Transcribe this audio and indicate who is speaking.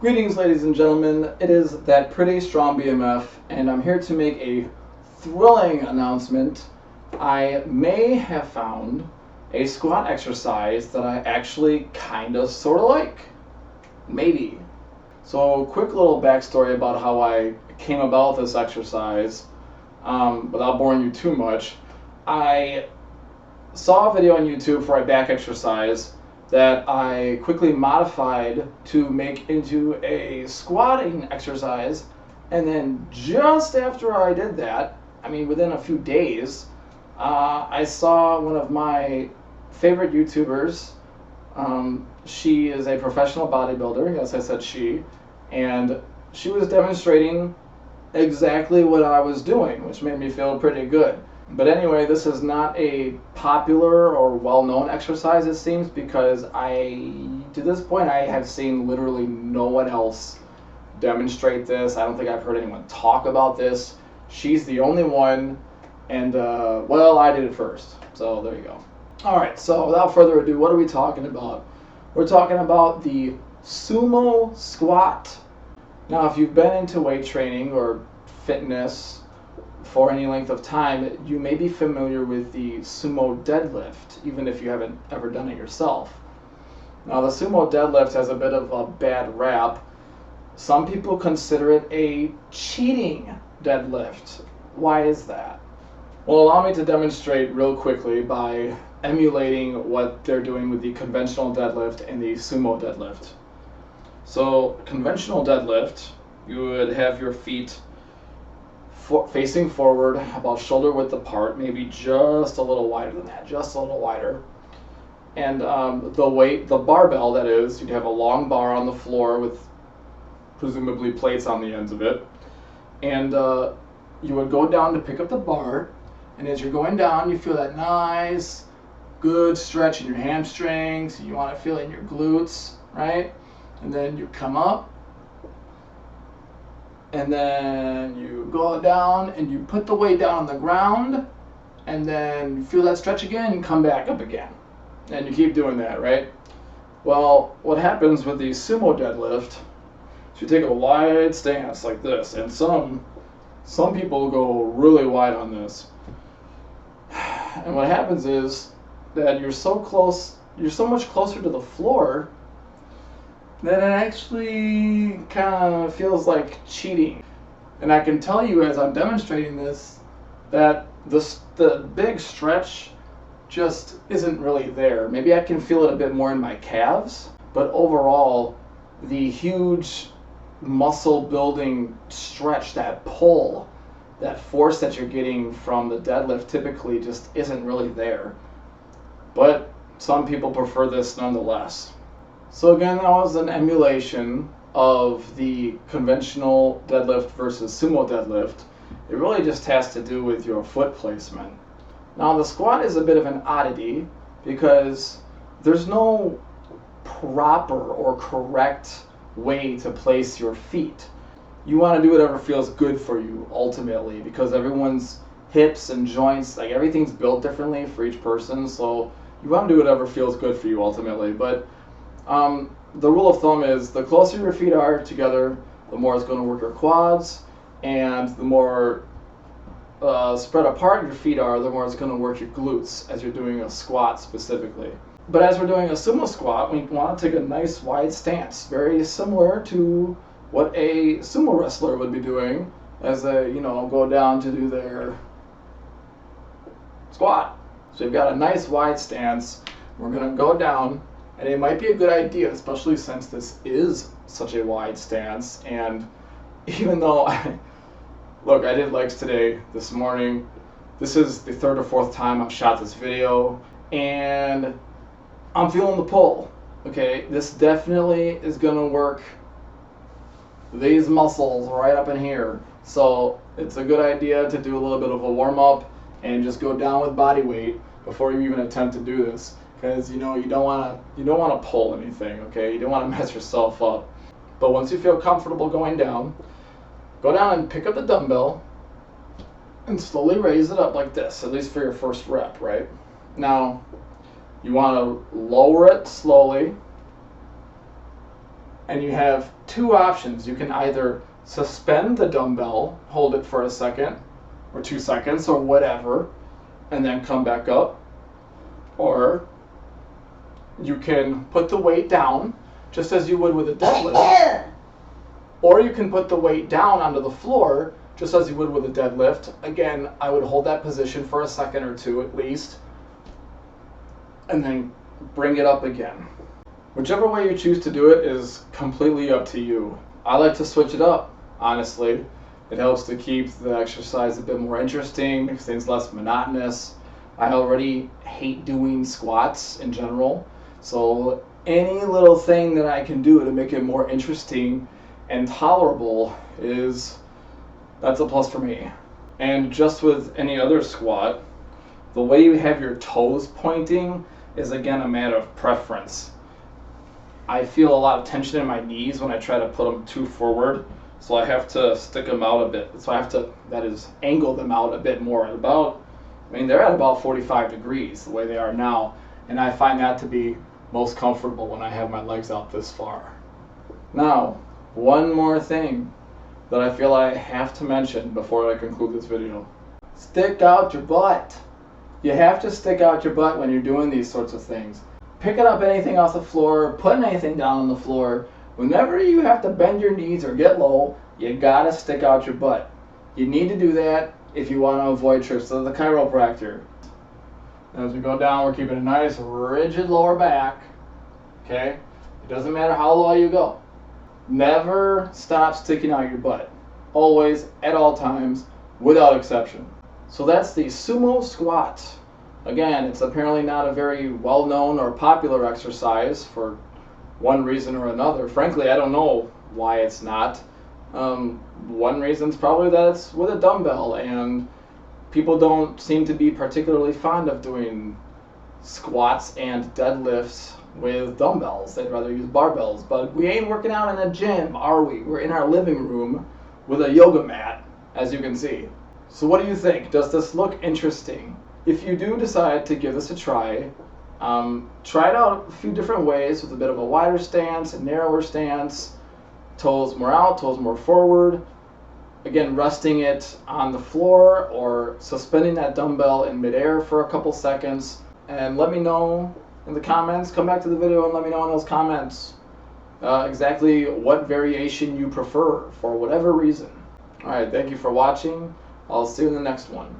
Speaker 1: Greetings, ladies and gentlemen. It is that pretty strong BMF, and I'm here to make a thrilling announcement. I may have found a squat exercise that I actually kind of sort of like. Maybe. So, quick little backstory about how I came about this exercise, without boring you too much. I saw a video on YouTube for a back exercise that I quickly modified to make into a squatting exercise, and then just after I did that, within a few days, I saw one of my favorite YouTubers. She is a professional bodybuilder, yes, I said she, and she was demonstrating exactly what I was doing, which made me feel pretty good. But anyway, this is not a popular or well-known exercise, it seems, because to this point, I have seen literally no one else demonstrate this. I don't think I've heard anyone talk about this. She's the only one, and I did it first. So there you go. All right, so without further ado, what are we talking about? We're talking about the sumo squat. Now, if you've been into weight training or fitness for any length of time, you may be familiar with the sumo deadlift, even if you haven't ever done it yourself. Now, the sumo deadlift has a bit of a bad rap. Some people consider it a cheating deadlift. Why is that? Well, allow me to demonstrate real quickly by emulating what they're doing with the conventional deadlift and the sumo deadlift. So, conventional deadlift, you would have your feet facing forward, about shoulder width apart, maybe just a little wider than that, just a little wider. And the barbell, that is, you'd have a long bar on the floor with presumably plates on the ends of it. And you would go down to pick up the bar, and as you're going down, you feel that nice, good stretch in your hamstrings. You want to feel it in your glutes, right? And then you come up, and then you go down and you put the weight down on the ground, and then you feel that stretch again and come back up again. And you keep doing that, right? Well, what happens with the sumo deadlift is you take a wide stance like this, and some people go really wide on this. And what happens is that you're so much closer to the floor that it actually kind of feels like cheating. And I can tell you as I'm demonstrating this that the big stretch just isn't really there. Maybe I can feel it a bit more in my calves, but overall, the huge muscle building stretch, that pull, that force that you're getting from the deadlift typically just isn't really there. But some people prefer this nonetheless. So again, that was an emulation of the conventional deadlift versus sumo deadlift. It really just has to do with your foot placement. Now, the squat is a bit of an oddity because there's no proper or correct way to place your feet. You want to do whatever feels good for you ultimately, because everyone's hips and joints, like everything's built differently for each person, so you want to do whatever feels good for you ultimately. But the rule of thumb is the closer your feet are together, the more it's going to work your quads, and the more spread apart your feet are, the more it's going to work your glutes as you're doing a squat specifically. But as we're doing a sumo squat, we want to take a nice wide stance, very similar to what a sumo wrestler would be doing as they, go down to do their squat. So you've got a nice wide stance. We're going to go down. And it might be a good idea, especially since this is such a wide stance. And even though, I did legs this morning. This is the third or fourth time I've shot this video. And I'm feeling the pull, okay? This definitely is gonna work these muscles right up in here. So it's a good idea to do a little bit of a warm up and just go down with body weight before you even attempt to do this. Because you don't want to pull anything, okay? You don't want to mess yourself up. But once you feel comfortable going down, go down and pick up the dumbbell and slowly raise it up like this, at least for your first rep, right? Now, you want to lower it slowly And you have two options. You can either suspend the dumbbell, hold it for a second or 2 seconds or whatever, and then come back up. Or you can put the weight down just as you would with a deadlift. Or you can put the weight down onto the floor just as you would with a deadlift. Again, I would hold that position for a second or two at least, and then bring it up again. Whichever way you choose to do it is completely up to you. I like to switch it up, honestly. It helps to keep the exercise a bit more interesting, makes things less monotonous. I already hate doing squats in general, so any little thing that I can do to make it more interesting and tolerable that's a plus for me. And just with any other squat, the way you have your toes pointing is again a matter of preference. I feel a lot of tension in my knees when I try to put them too forward, so I have to stick them out a bit. So I have to, angle them out a bit more. They're at about 45 degrees the way they are now, and I find that to be most comfortable when I have my legs out this far. Now, one more thing that I feel I have to mention before I conclude this video. Stick out your butt. You have to stick out your butt when you're doing these sorts of things. Picking up anything off the floor, putting anything down on the floor, whenever you have to bend your knees or get low, you gotta stick out your butt. You need to do that if you want to avoid trips to the chiropractor. As we go down, we're keeping a nice rigid lower back. Okay? It doesn't matter how low you go. Never stop sticking out your butt. Always, at all times, without exception. So that's the sumo squat. Again, it's apparently not a very well-known or popular exercise for one reason or another. Frankly, I don't know why it's not. One reason is probably that it's with a dumbbell, and people don't seem to be particularly fond of doing squats and deadlifts with dumbbells. They'd rather use barbells. But we ain't working out in a gym, are we? We're in our living room with a yoga mat, as you can see. So what do you think? Does this look interesting? If you do decide to give this a try, try it out a few different ways with a bit of a wider stance, a narrower stance, toes more out, toes more forward. Again, resting it on the floor or suspending that dumbbell in midair for a couple seconds. And let me know in the comments, come back to the video and let me know in those comments exactly what variation you prefer for whatever reason. Alright, thank you for watching. I'll see you in the next one.